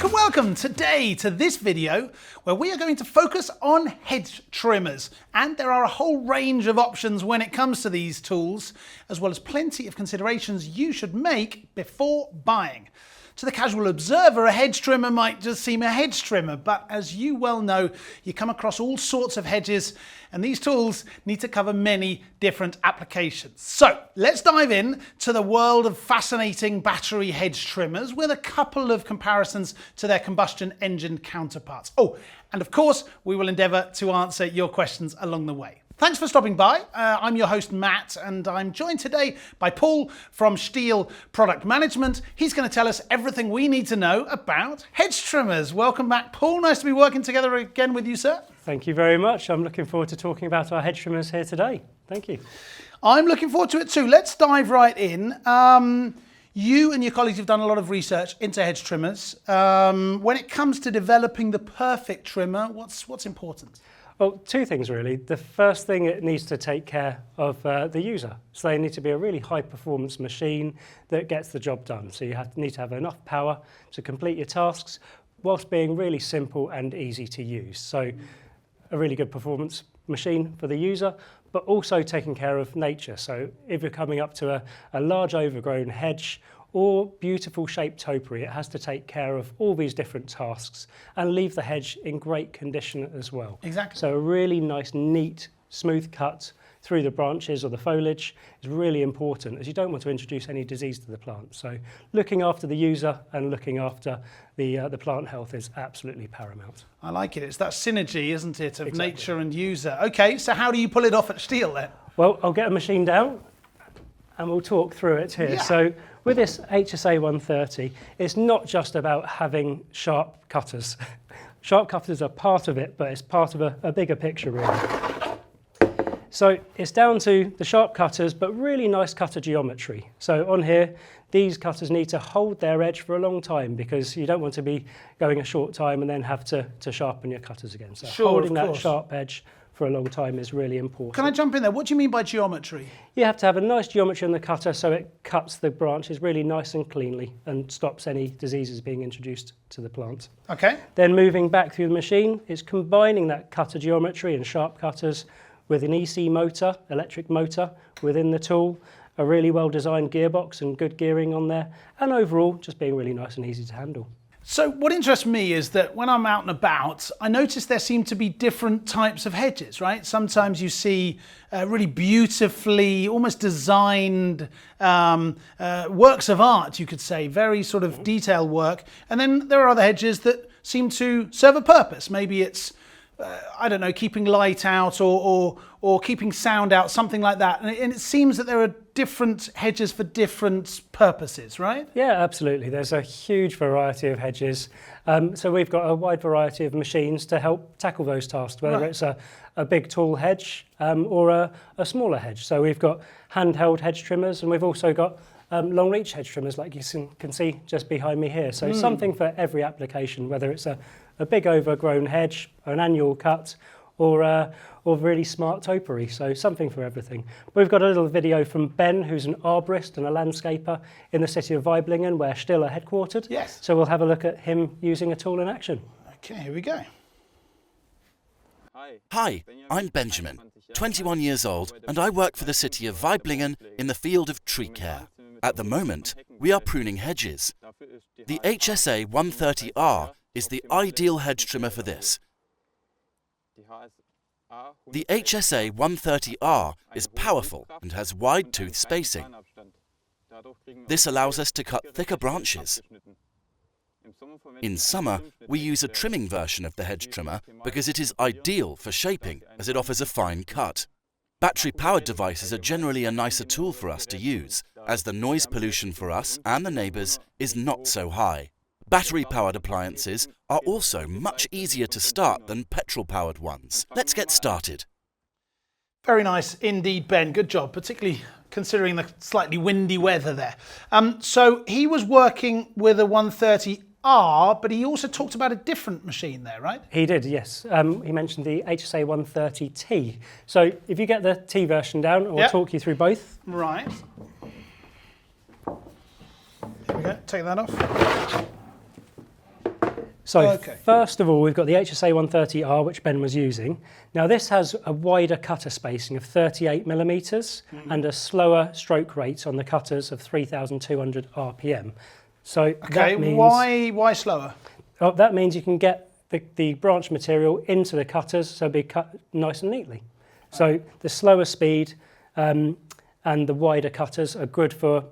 Welcome today to this video where we are going to focus on hedge trimmers, and there are a whole range of options when it comes to these tools, as well as plenty of considerations you should make before buying. To the casual observer, a hedge trimmer might just seem a hedge trimmer, but as you well know, you come across all sorts of hedges, and these tools need to cover many different applications. So let's dive in to the world of fascinating battery hedge trimmers with a couple of comparisons to their combustion engine counterparts. Oh, and of course, we will endeavour to answer your questions along the way. Thanks for stopping by. I'm your host, Matt, and I'm joined today by Paul from STIHL Product Management. He's going to tell us everything we need to know about hedge trimmers. Welcome back, Paul. Nice to be working together again with you, sir. Thank you very much. I'm looking forward to talking about our hedge trimmers here today. Thank you. I'm looking forward to it too. Let's dive right in. You and your colleagues have done a lot of research into hedge trimmers. When it comes to developing the perfect trimmer, what's important? Well, two things really. The first thing, it needs to take care of the user. So they need to be a really high performance machine that gets the job done. So you need to have enough power to complete your tasks whilst being really simple and easy to use. So a really good performance machine for the user, but also taking care of nature. So if you're coming up to a large overgrown hedge or beautiful shaped topiary, it has to take care of all these different tasks and leave the hedge in great condition as well. Exactly. So a really nice, neat, smooth cut through the branches or the foliage is really important, as you don't want to introduce any disease to the plant. So looking after the user and looking after the plant health is absolutely paramount. I like it. It's that synergy, isn't it, of Exactly. nature and user. Okay, so how do you pull it off at STIHL then? Well, I'll get a machine down and we'll talk through it here. Yeah. So with this HSA 130, it's not just about having sharp cutters. Sharp cutters are part of it, but it's part of a bigger picture really. So it's down to the sharp cutters, but really nice cutter geometry. So on here, these cutters need to hold their edge for a long time because you don't want to be going a short time and then have to sharpen your cutters again. So Sure, holding of that course. sharp edge for a long time is really important. Can I jump in there? What do you mean by geometry? You have to have a nice geometry on the cutter so it cuts the branches really nice and cleanly and stops any diseases being introduced to the plant. Okay. Then moving back through the machine, it's combining that cutter geometry and sharp cutters with an EC motor, electric motor, within the tool, a really well-designed gearbox and good gearing on there, and overall just being really nice and easy to handle. So what interests me is that when I'm out and about, I notice there seem to be different types of hedges, right? Sometimes you see really beautifully, almost designed works of art, you could say, very sort of detailed work. And then there are other hedges that seem to serve a purpose. Maybe it's I don't know, keeping light out or keeping sound out, something like that. And it seems that there are different hedges for different purposes, right? Yeah, absolutely. There's a huge variety of hedges. So we've got a wide variety of machines to help tackle those tasks, whether Right. it's a big tall hedge or a smaller hedge. So we've got handheld hedge trimmers, and we've also got long reach hedge trimmers like you can see just behind me here. So something for every application, whether it's a big overgrown hedge, an annual cut, or really smart topiary. So something for everything. We've got a little video from Ben, who's an arborist and a landscaper in the city of Weiblingen, where STIHL are headquartered. Yes. So we'll have a look at him using a tool in action. Okay, here we go. Hi, I'm Benjamin, 21 years old, and I work for the city of Weiblingen in the field of tree care. At the moment, we are pruning hedges. The HSA 130R is the ideal hedge trimmer for this. The HSA 130R is powerful and has wide tooth spacing. This allows us to cut thicker branches. In summer, we use a trimming version of the hedge trimmer because it is ideal for shaping, as it offers a fine cut. Battery-powered devices are generally a nicer tool for us to use, as the noise pollution for us and the neighbours is not so high. Battery-powered appliances are also much easier to start than petrol-powered ones. Let's get started. Very nice indeed, Ben. Good job, particularly considering the slightly windy weather there. So he was working with a 130R, but he also talked about a different machine there, right? He did, yes. He mentioned the HSA 130T. So if you get the T version down, I'll talk you through both. Right. Here we go. Take that off. So first of all, we've got the HSA 130R, which Ben was using. Now this has a wider cutter spacing of 38 millimetres and a slower stroke rate on the cutters of 3,200 RPM. So that means, why slower? Oh, that means you can get the branch material into the cutters, so it'll be cut nice and neatly. So the slower speed and the wider cutters are good for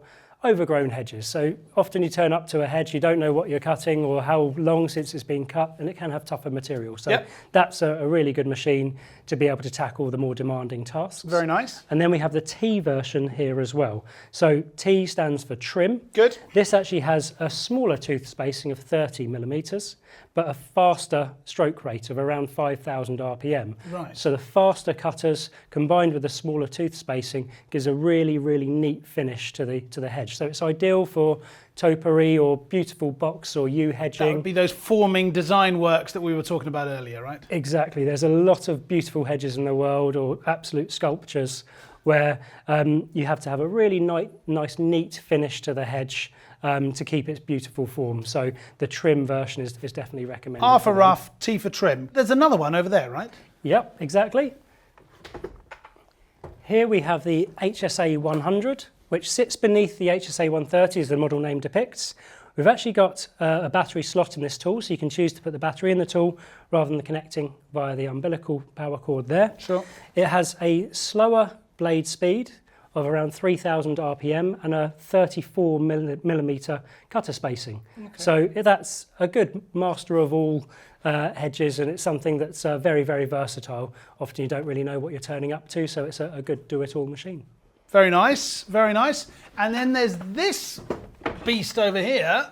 overgrown hedges. So often you turn up to a hedge, you don't know what you're cutting or how long since it's been cut, and it can have tougher material. So that's a really good machine to be able to tackle the more demanding tasks. Very nice. And then we have the T version here as well. So T stands for trim. Good. This actually has a smaller tooth spacing of 30 millimetres, but a faster stroke rate of around 5,000 RPM. Right. So the faster cutters combined with the smaller tooth spacing gives a really, really neat finish to the hedge. So it's ideal for topiary or beautiful box or yew hedging. That would be those forming design works that we were talking about earlier, right? Exactly. There's a lot of beautiful hedges in the world, or absolute sculptures, where you have to have a really nice, neat finish to the hedge to keep its beautiful form. So the trim version is definitely recommended. R for rough, T for trim. There's another one over there, right? Yep, exactly. Here we have the HSA 100, which sits beneath the HSA 130 as the model name depicts. We've actually got a battery slot in this tool, so you can choose to put the battery in the tool rather than connecting via the umbilical power cord there. Sure. It has a slower blade speed of around 3,000 RPM and a 34 millimetre cutter spacing. Okay. So that's a good master of all hedges, and it's something that's very, very versatile. Often you don't really know what you're turning up to, so it's a good do-it-all machine. Very nice, very nice. And then there's this beast over here,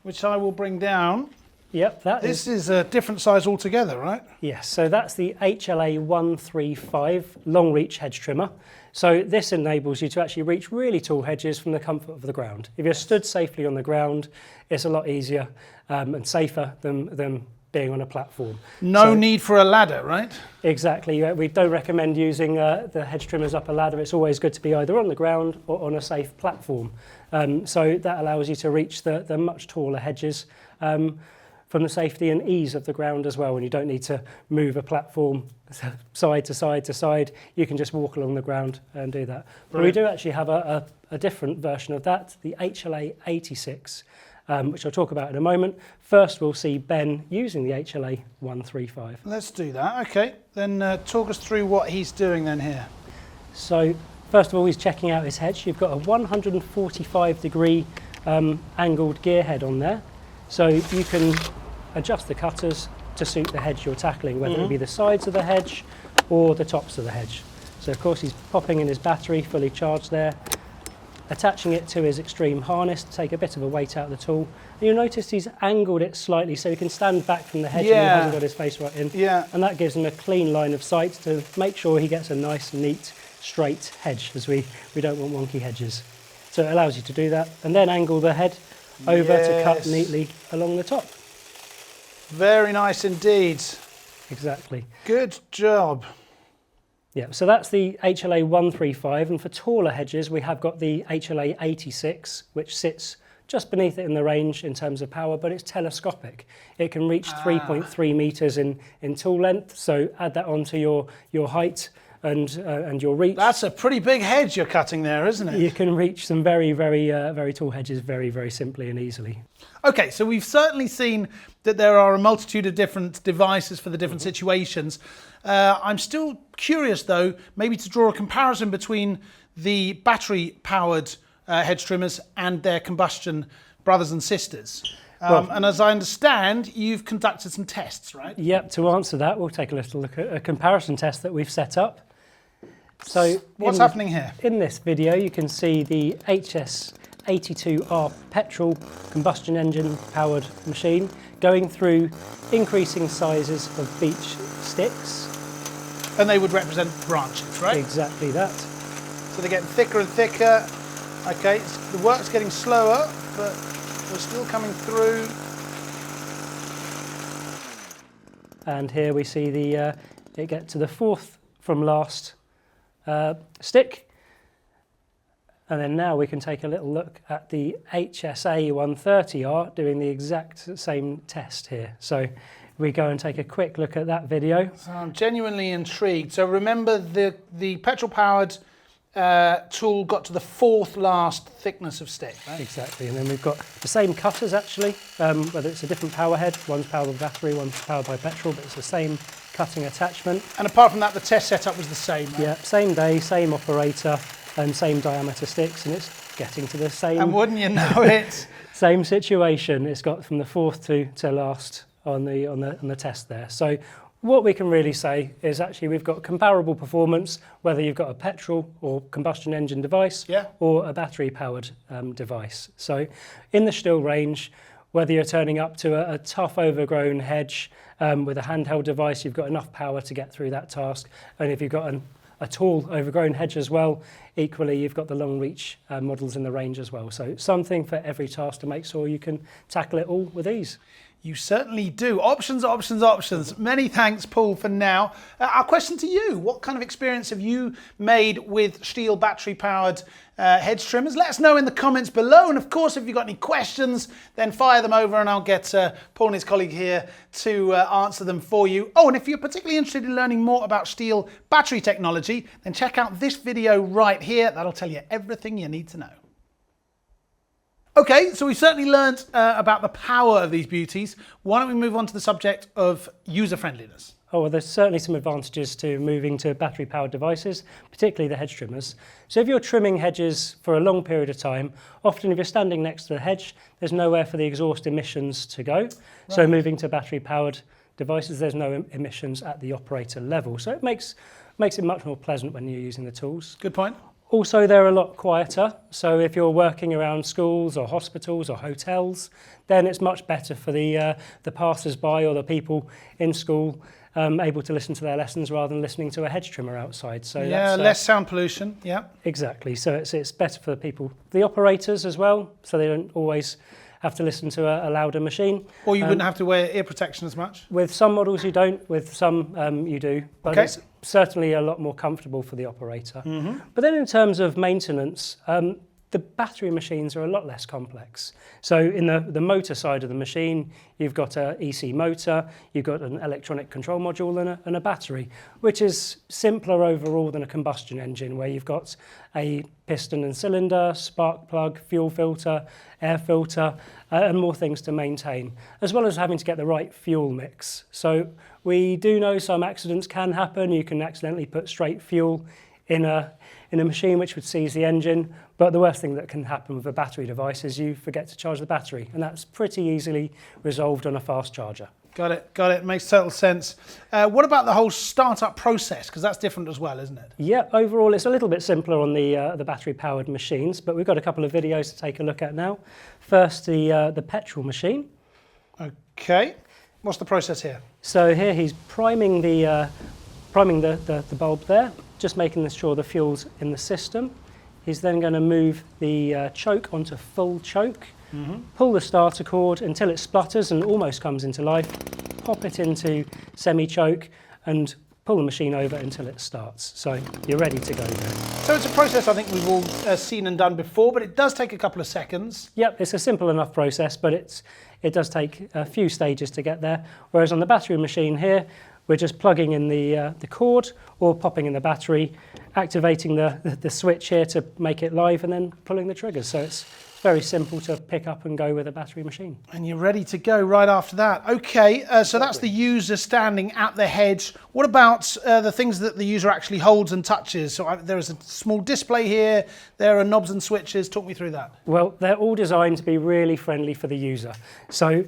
which I will bring down. Yep, This is a different size altogether, right? Yes, so that's the HLA 135 long reach hedge trimmer. So this enables you to actually reach really tall hedges from the comfort of the ground. If you're stood safely on the ground, it's a lot easier and safer than being on a platform. No need for a ladder, right? Exactly. We don't recommend using the hedge trimmers up a ladder. It's always good to be either on the ground or on a safe platform. So that allows you to reach the much taller hedges from the safety and ease of the ground as well. And you don't need to move a platform side to side to side. You can just walk along the ground and do that. But we do actually have a different version of that, the HLA 86. Which I'll talk about in a moment. First, we'll see Ben using the HLA 135. Let's do that. Okay, then talk us through what he's doing then here. So, first of all, he's checking out his hedge. You've got a 145-degree angled gear head on there. So you can adjust the cutters to suit the hedge you're tackling, whether it be the sides of the hedge or the tops of the hedge. So, of course, he's popping in his battery, fully charged there, attaching it to his extreme harness to take a bit of a weight out of the tool. And you'll notice he's angled it slightly so he can stand back from the hedge and he hasn't got his face right in. Yeah. And that gives him a clean line of sight to make sure he gets a nice, neat, straight hedge, as we don't want wonky hedges. So it allows you to do that. And then angle the head over to cut neatly along the top. Very nice indeed. Exactly. Good job. Yeah, so that's the HLA 135, and for taller hedges we have got the HLA 86, which sits just beneath it in the range in terms of power, but it's telescopic. It can reach 3.3 metres in tool length, so add that onto your height and your reach. That's a pretty big hedge you're cutting there, isn't it? You can reach some very, very, very tall hedges very, very simply and easily. Okay, so we've certainly seen that there are a multitude of different devices for the different situations. I'm still curious, though, maybe to draw a comparison between the battery-powered hedge trimmers and their combustion brothers and sisters. And as I understand, you've conducted some tests, right? Yep, to answer that, we'll take a little look at a comparison test that we've set up. So what's happening here? In this video, you can see the HS82R petrol combustion engine powered machine going through increasing sizes of beech sticks. And they would represent branches, right? Exactly that. So they're getting thicker and thicker. Okay, the work's getting slower, but we're still coming through. And here we see it get to the fourth from last stick. And then now we can take a little look at the HSA 130R doing the exact same test here. So we go and take a quick look at that video. So I'm genuinely intrigued. So remember the petrol-powered tool got to the 4th last thickness of stick, right? Exactly, and then we've got the same cutters actually, whether it's a different power head, one's powered by battery, one's powered by petrol, but it's the same cutting attachment. And apart from that, the test setup was the same, right? Yeah, same day, same operator, and same diameter sticks, and it's getting to the same... And wouldn't you know it? Same situation, it's got from the 4th to last on the test there. So what we can really say is actually we've got comparable performance whether you've got a petrol or combustion engine device or a battery powered device. So in the STIHL range, whether you're turning up to a tough overgrown hedge with a handheld device, you've got enough power to get through that task. And if you've got a tall overgrown hedge as well, equally you've got the long reach models in the range as well. So something for every task to make sure you can tackle it all with ease. You certainly do. Options, options, options. Many thanks, Paul, for now. Our question to you, what kind of experience have you made with STIHL battery-powered hedge trimmers? Let us know in the comments below. And of course, if you've got any questions, then fire them over and I'll get Paul and his colleague here to answer them for you. Oh, and if you're particularly interested in learning more about STIHL battery technology, then check out this video right here. That'll tell you everything you need to know. Okay, so we've certainly learned about the power of these beauties. Why don't we move on to the subject of user friendliness? Oh, well, there's certainly some advantages to moving to battery-powered devices, particularly the hedge trimmers. So if you're trimming hedges for a long period of time, often if you're standing next to the hedge, there's nowhere for the exhaust emissions to go. Right. So moving to battery-powered devices, there's no emissions at the operator level. So it makes it much more pleasant when you're using the tools. Good point. Also, they're a lot quieter, so if you're working around schools or hospitals or hotels, then it's much better for the passers-by or the people in school able to listen to their lessons rather than listening to a hedge trimmer outside. So yeah, less sound pollution, yeah. Exactly, so it's better for the people, the operators as well, so they don't always have to listen to a louder machine. Or you wouldn't have to wear ear protection as much? With some models you don't, with some you do, but it's certainly a lot more comfortable for the operator. Mm-hmm. But then in terms of maintenance, the battery machines are a lot less complex. So in the motor side of the machine, you've got an EC motor, you've got an electronic control module and a battery, which is simpler overall than a combustion engine where you've got a piston and cylinder, spark plug, fuel filter, air filter, and more things to maintain, as well as having to get the right fuel mix. So we do know some accidents can happen. You can accidentally put straight fuel in a machine which would seize the engine, but the worst thing that can happen with a battery device is you forget to charge the battery, and that's pretty easily resolved on a fast charger. Got it. Makes total sense. What about the whole startup process? Because that's different as well, isn't it? Yeah, overall it's a little bit simpler on the battery-powered machines, but we've got a couple of videos to take a look at now. First, the petrol machine. Okay. What's the process here? So here he's priming the bulb there, just making sure the fuel's in the system. He's then going to move the choke onto full choke, pull the starter cord until it splutters and almost comes into life, pop it into semi-choke and pull the machine over until it starts. So you're ready to go there. So it's a process I think we've all seen and done before, but it does take a couple of seconds. Yep, it's a simple enough process, but it does take a few stages to get there. Whereas on the battery machine here, we're just plugging in the cord or popping in the battery, activating the switch here to make it live and then pulling the triggers. So it's very simple to pick up and go with a battery machine. And you're ready to go right after that. Okay, so that's the user standing at the hedge. What about the things that the user actually holds and touches? So there is a small display here, there are knobs and switches. Talk me through that. Well, they're all designed to be really friendly for the user. So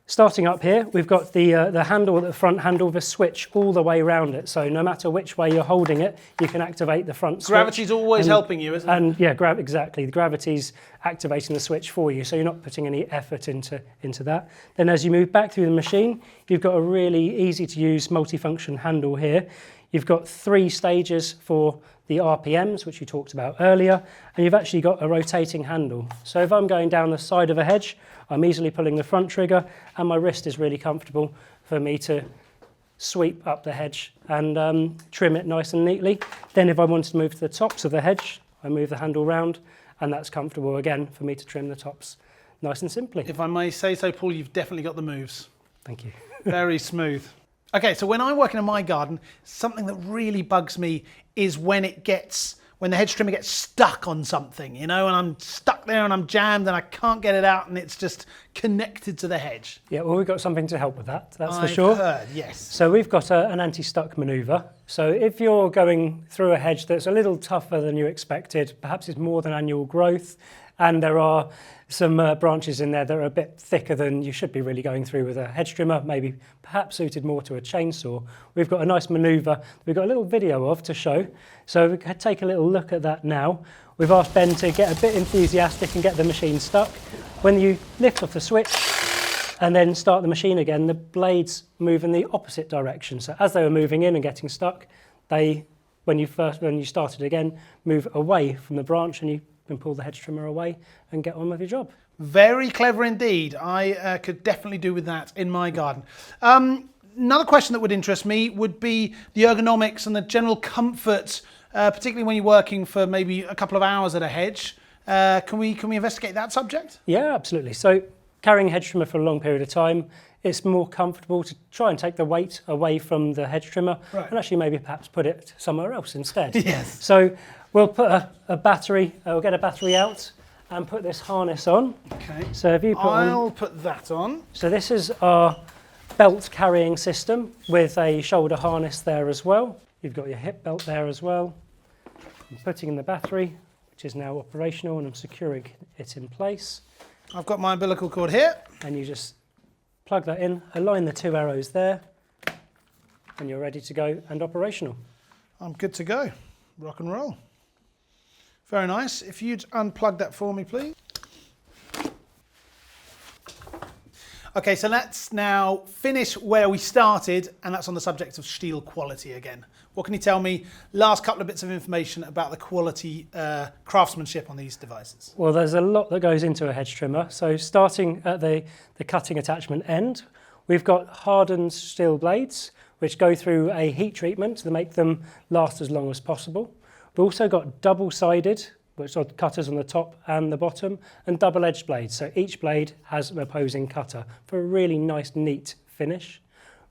starting up here, we've got the handle, the front handle, the switch all the way around it. So no matter which way you're holding it, you can activate the front switch. Gravity's always helping you, isn't it? And yeah, exactly. The gravity's activating the switch for you, so you're not putting any effort into that. Then as you move back through the machine, you've got a really easy to use multifunction handle here. You've got 3 stages for the RPMs, which you talked about earlier, and you've actually got a rotating handle. So if I'm going down the side of a hedge, I'm easily pulling the front trigger, and my wrist is really comfortable for me to sweep up the hedge and trim it nice and neatly. Then if I wanted to move to the tops of the hedge, I move the handle round, and that's comfortable again for me to trim the tops nice and simply. If I may say so, Paul, you've definitely got the moves. Thank you. Very smooth. Okay, so when I'm working in my garden, something that really bugs me is when the hedge trimmer gets stuck on something, and I'm stuck there and I'm jammed and I can't get it out and it's just connected to the hedge. Yeah, well, we've got something to help with that, that's for sure. I've heard, yes. So we've got an anti-stuck manoeuvre. So if you're going through a hedge that's a little tougher than you expected, perhaps it's more than annual growth, and there are some branches in there that are a bit thicker than you should be really going through with a hedge trimmer, maybe perhaps suited more to a chainsaw. We've got a nice manoeuvre we've got a little video of to show. So we can take a little look at that now. We've asked Ben to get a bit enthusiastic and get the machine stuck. When you lift off the switch and then start the machine again, the blades move in the opposite direction. So as they were moving in and getting stuck, they, when you started again, move away from the branch, and you can pull the hedge trimmer away and get on with your job. Very clever indeed. I could definitely do with that in my garden. Another question that would interest me would be the ergonomics and the general comfort, particularly when you're working for maybe a couple of hours at a hedge. Can we investigate that subject? Yeah, absolutely. So carrying a hedge trimmer for a long period of time, it's more comfortable to try and take the weight away from the hedge trimmer, right, and actually maybe perhaps put it somewhere else instead. Yes. So we'll put a battery, we'll get a battery out and put this harness on. Okay. So if you I'll put that on. So this is our belt carrying system with a shoulder harness there as well. You've got your hip belt there as well. I'm putting in the battery, which is now operational, and I'm securing it in place. I've got my umbilical cord here. And you just plug that in, align the two arrows there, and you're ready to go and operational. I'm good to go. Rock and roll. Very nice. If you'd unplug that for me, please. Okay, so let's now finish where we started, and that's on the subject of STIHL quality again. What can you tell me, last couple of bits of information about the quality craftsmanship on these devices? Well, there's a lot that goes into a hedge trimmer. So starting at the cutting attachment end, we've got hardened steel blades, which go through a heat treatment to make them last as long as possible. We've also got double-sided, which are cutters on the top and the bottom, and double-edged blades. So each blade has an opposing cutter for a really nice, neat finish.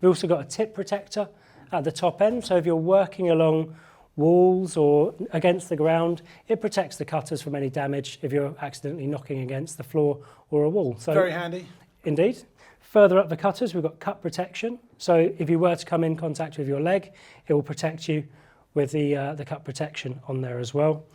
We've also got a tip protector at the top end. So if you're working along walls or against the ground, it protects the cutters from any damage if you're accidentally knocking against the floor or a wall. So very handy. Indeed. Further up the cutters, we've got cut protection. So if you were to come in contact with your leg, it will protect you with the cut protection on there as well.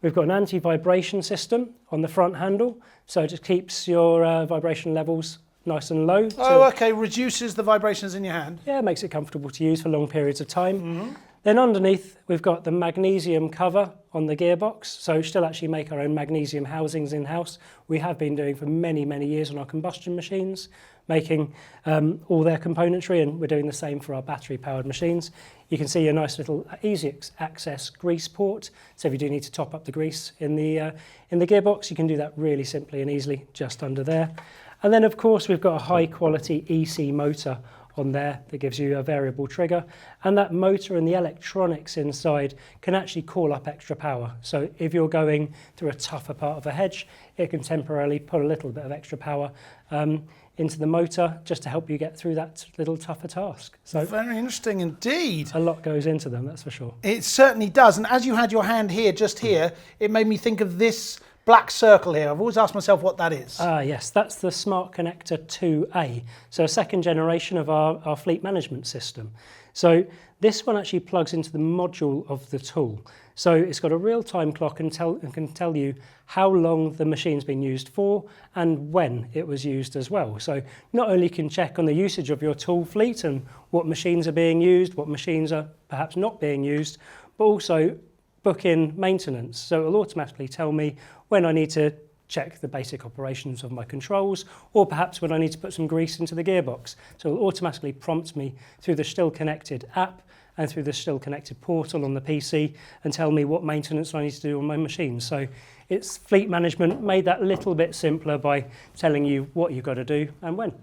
We've got an anti-vibration system on the front handle, so it just keeps your vibration levels nice and low. Oh, okay, reduces the vibrations in your hand. Yeah, makes it comfortable to use for long periods of time. Mm-hmm. Then underneath, we've got the magnesium cover on the gearbox, so we still actually make our own magnesium housings in-house. We have been doing for many, many years on our combustion machines, making all their componentry, and we're doing the same for our battery-powered machines. You can see a nice little easy access grease port, so if you do need to top up the grease in the gearbox, you can do that really simply and easily just under there. And then, of course, we've got a high-quality EC motor on there that gives you a variable trigger, and that motor and the electronics inside can actually call up extra power. So if you're going through a tougher part of a hedge, it can temporarily put a little bit of extra power into the motor just to help you get through that little tougher task. So very interesting indeed. A lot goes into them, that's for sure. It certainly does. And as you had your hand here, just here, it made me think of this black circle here. I've always asked myself what that is. Yes, that's the Smart Connector 2A. So a second generation of our fleet management system. So this one actually plugs into the module of the tool. So it's got a real-time clock and can tell you how long the machine's been used for and when it was used as well. So not only can check on the usage of your tool fleet and what machines are being used, what machines are perhaps not being used, but also book in maintenance. So it'll automatically tell me when I need to check the basic operations of my controls, or perhaps when I need to put some grease into the gearbox. So it'll automatically prompt me through the STIHL Connected app and through the STIHL Connected portal on the PC and tell me what maintenance I need to do on my machine. So it's fleet management made that little bit simpler by telling you what you've got to do and when.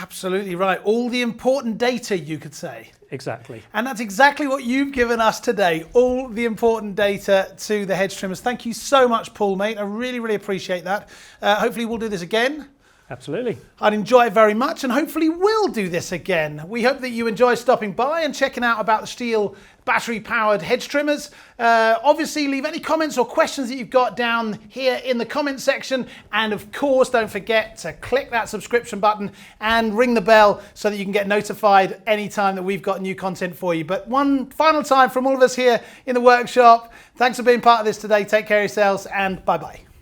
Absolutely right. All the important data, you could say. Exactly. And that's exactly what you've given us today, all the important data to the hedge trimmers. Thank you so much, Paul, mate. I really, really appreciate that. Hopefully we'll do this again. Absolutely. I'd enjoy it very much, and hopefully we'll do this again. We hope that you enjoy stopping by and checking out about the STIHL battery-powered hedge trimmers. Obviously, leave any comments or questions that you've got down here in the comment section. And of course, don't forget to click that subscription button and ring the bell so that you can get notified anytime that we've got new content for you. But one final time from all of us here in the workshop, thanks for being part of this today. Take care of yourselves, and bye-bye.